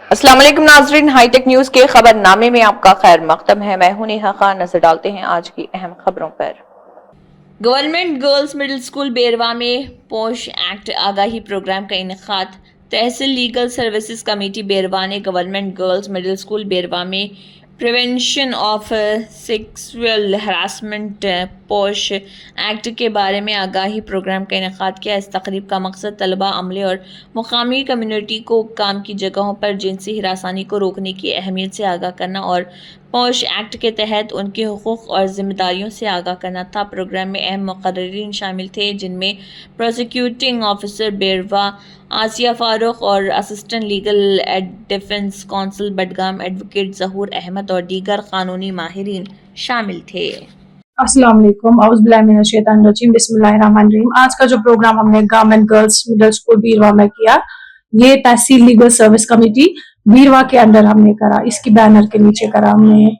अस्सलाम वालेकुम नाजरीन, हाईटेक न्यूज के खबरनामे में आपका खैर मकदम है। मैं हूं नेहा खान। नजर डालते हैं आज की अहम खबरों पर। गवर्नमेंट गर्ल्स मिडिल स्कूल बेरवा में पोश एक्ट आगाही प्रोग्राम का इनेकाद। तहसील लीगल सर्विसेज कमेटी बेरवा ने गवर्नमेंट गर्ल्स मिडिल स्कूल बेरवा में प्रिवेंशन ऑफ सेक्सुअल हरासमेंट पोश एक्ट के बारे में आगाही प्रोग्राम का इनेकाद किया। इस तकरीब का मकसद तलबा, अमले और मुकामी कम्युनिटी को काम की जगहों पर जिनसी हिरासानी को रोकने की अहमियत से आगाह करना और पोश एक्ट के तहत उनके हुकूक और जिम्मेदारियों से आगाह करना था। प्रोग्राम में अहम मुक़र्रिरीन शामिल थे, जिनमें प्रोसिक्यूटिंग ऑफिसर बेरवा आसिया फारूक और assistant legal aid defence counsel Budgam advocate Zahoor Ahmad और दीगर कानूनी माहिरीन शामिल थे। अस्सलाम वालेकुम, औज़ुबिल्लाहिमिनश्शैतानिर्रजीम, बिस्मिल्लाहिर्रहमानिर्रहीम। आज का जो प्रोग्राम हमने गवर्नमेंट गर्ल्स मिडिल स्कूल बीरवा में किया, ये तहसील लीगल सर्विस कमेटी बीरवा के अंदर हमने करा। इसकी बैनर के नीचे करा हमने।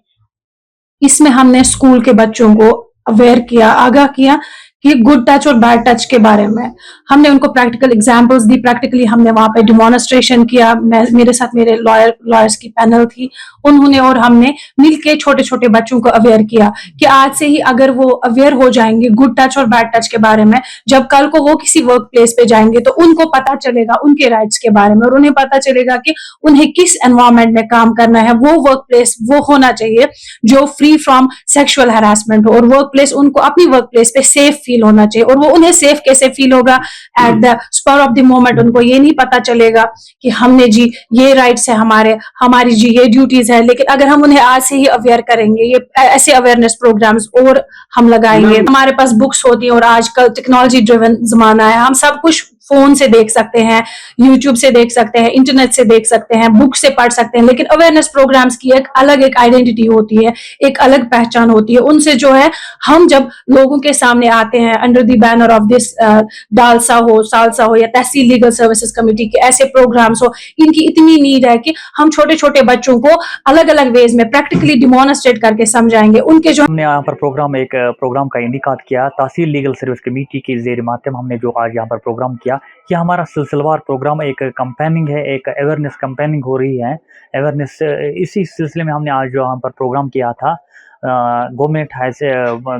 इसमें हमने स्कूल के बच्चों को अवेयर किया, आगाह किया कि गुड टच और बैड टच के बारे में। हमने उनको प्रैक्टिकल एग्जांपल्स दी, प्रैक्टिकली हमने वहां पे डिमॉन्स्ट्रेशन किया। मेरे साथ मेरे लॉयर्स की पैनल थी, उन्होंने और हमने मिलके छोटे छोटे बच्चों को अवेयर किया कि आज से ही अगर वो अवेयर हो जाएंगे गुड टच और बैड टच के बारे में, जब कल को वो किसी वर्क प्लेस पे जाएंगे तो उनको पता चलेगा उनके राइट्स के बारे में, और उन्हें पता चलेगा कि उन्हें किस एनवायरमेंट में काम करना है। वो वर्क प्लेस वो होना चाहिए जो फ्री फ्रॉम सेक्सुअल हरासमेंट हो, और वर्क प्लेस उनको अपनी वर्क प्लेस पे सेफ फील होना चाहिए। और वो उन्हें सेफ कैसे फील होगा? At the spur of the moment उनको ये नहीं पता चलेगा कि हमने जी ये राइट्स है हमारी जी ये ड्यूटीज है। लेकिन अगर हम उन्हें आज से ही अवेयर करेंगे, ये ऐसे अवेयरनेस प्रोग्राम्स और हम लगाएंगे। हमारे पास बुक्स होती हैं और आजकल टेक्नोलॉजी ड्रिवन जमाना है, हम सब कुछ फोन से देख सकते हैं, यूट्यूब से देख सकते हैं, इंटरनेट से देख सकते हैं, बुक से पढ़ सकते हैं। लेकिन अवेयरनेस प्रोग्राम्स की एक अलग एक आइडेंटिटी होती है, एक अलग पहचान होती है। उनसे जो है हम जब लोगों के सामने आते हैं under the banner of this DALSA हो, सालसा हो या तहसील लीगल सर्विसेज कमेटी के ऐसे प्रोग्राम्स हो, इनकी इतनी नीड है कि हम छोटे छोटे बच्चों को अलग अलग वेज में प्रैक्टिकली डिमॉन्स्ट्रेट करके समझाएंगे। उनके जो हमने यहाँ पर प्रोग्राम का इनेकाद किया तहसील लीगल सर्विस कमेटी के ज़ेर मातम। हमने जो आज यहाँ पर प्रोग्राम किया, यह हमारा सिलसिलेवार प्रोग्राम एक कंपेनिंग है, एक अवेयरनेस कंपेनिंग हो रही है। अवेयरनेस इसी सिलसिले में हमने आज जो यहाँ पर प्रोग्राम किया था गवर्नमेंट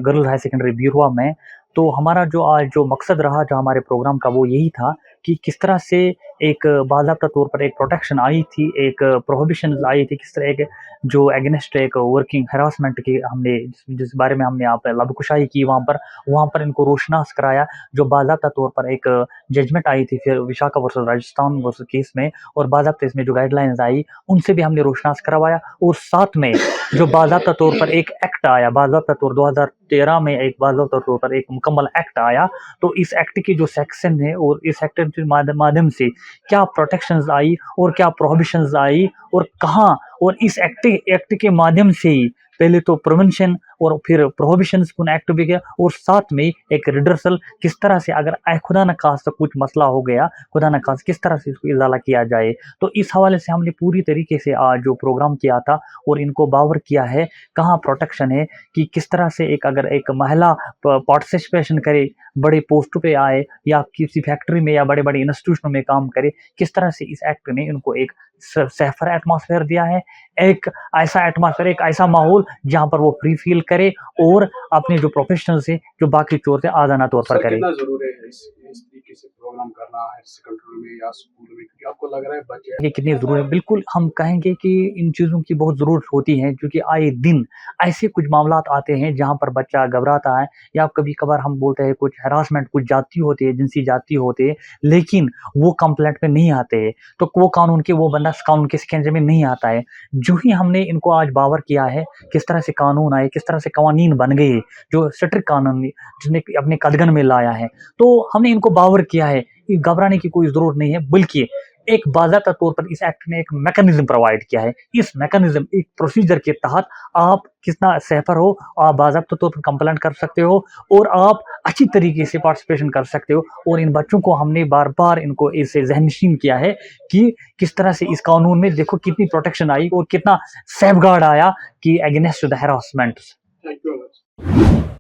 गर्ल्स हाई सेकेंडरी बीरवा में। तो हमारा जो आज जो मकसद रहा जो हमारे प्रोग्राम का, वो यही था कि किस तरह से एक बाज़ाब्ता तौर पर एक प्रोटेक्शन आई थी, एक प्रोहिबिशन आई थी, किस तरह एक जो अगेंस्ट एक वर्किंग हरासमेंट की हमने जिस बारे में हमने यहाँ पर लबकुशाई की, वहाँ पर इनको रोशनास कराया। जो बाज़ाब्ता तौर पर एक जजमेंट आई थी फिर Vishakha versus Rajasthan versus case में, और बाज़ाब्ता इसमें जो गाइडलाइंस आई उनसे भी हमने रोशनास करवाया। और साथ में जो बाज़ाब्ता तौर पर एक एक्ट आया, बाज़ाब्ता तौर 2013 में एक बाज़ाब्ता तौर पर एक मुकम्मल एक्ट आया। तो इस एक्ट के जो सेक्शन है और इस एक्ट के माध्यम से क्या प्रोटेक्शंस आई और क्या प्रोहिबिशंस आई और कहाँ, और इस एक्ट के माध्यम से ही पहले तो प्रिवेंशन और फिर प्रोहिबिशंस उन एक्ट भी गया, और साथ में एक रिडर्सल किस तरह से अगर खुदा न खास्ता कुछ मसला हो गया, खुदा न खास्ता किस तरह से इसको इजाला किया जाए। तो इस हवाले से हमने पूरी तरीके से आज जो प्रोग्राम किया था और इनको बावर किया है कहाँ प्रोटेक्शन है, कि किस तरह से अगर एक महिला पार्टिसिपेशन करे, बड़े पोस्ट पे आए या किसी फैक्ट्री में या बड़े बड़े इंस्टीट्यूशन में काम करे, किस तरह से इस एक्ट ने इनको एक सेफर एटमॉस्फेयर दिया है, एक ऐसा एटमॉस्फेयर, एक ऐसा माहौल जहाँ पर वो फ्री फील करे और अपने जो प्रोफेशनल से जो बाकी चोर थे आजाना तौर पर करे। कितना जरूरी है इस तरीके से प्रोग्राम करना हायर सेकेंडरी में या स्कूल में, क्योंकि आपको लग रहा है बच्चे ये कितनी जरूरत है? बिल्कुल हम कहेंगे कि इन चीज़ों की बहुत ज़रूरत होती है, क्योंकि आए दिन ऐसे कुछ मामलात आते हैं जहाँ पर बच्चा घबराता है, या कभी कभार हम बोलते हैं कुछ हरासमेंट कुछ जाती होती है, जिनसी जाती होती है, लेकिन वो कंप्लेंट में नहीं आते हैं। तो वो बंदा कानून के शिकंजे में नहीं आता है। जो ही हमने इनको आज बावर किया है किस तरह से कानून आए, किस तरह से कवानीन बन गए, जो स्ट्रिक्ट कानून जिसने अपने कदगन में लाया है, तो हमने इनको बावर किया है। घबराने की कोई जरूरत नहीं है, बल्कि एक बाज़ाब्ता तौर पर इस एक्ट ने एक मैकेनिज्म प्रोवाइड किया है। इस मैकेनिज्म एक प्रोसीजर के तहत आप कितना सेफर हो, आप बाज़ाब्ता तौर पर कंप्लेंट कर सकते हो और आप अच्छी तरीके से पार्टिसिपेशन कर सकते हो। और इन बच्चों को हमने बार बार इनको इससे ज़हनशीन किया है कि किस तरह से इस कानून में देखो कितनी प्रोटेक्शन आई और कितना सेफगार्ड आया कि against the harassment. Thank you.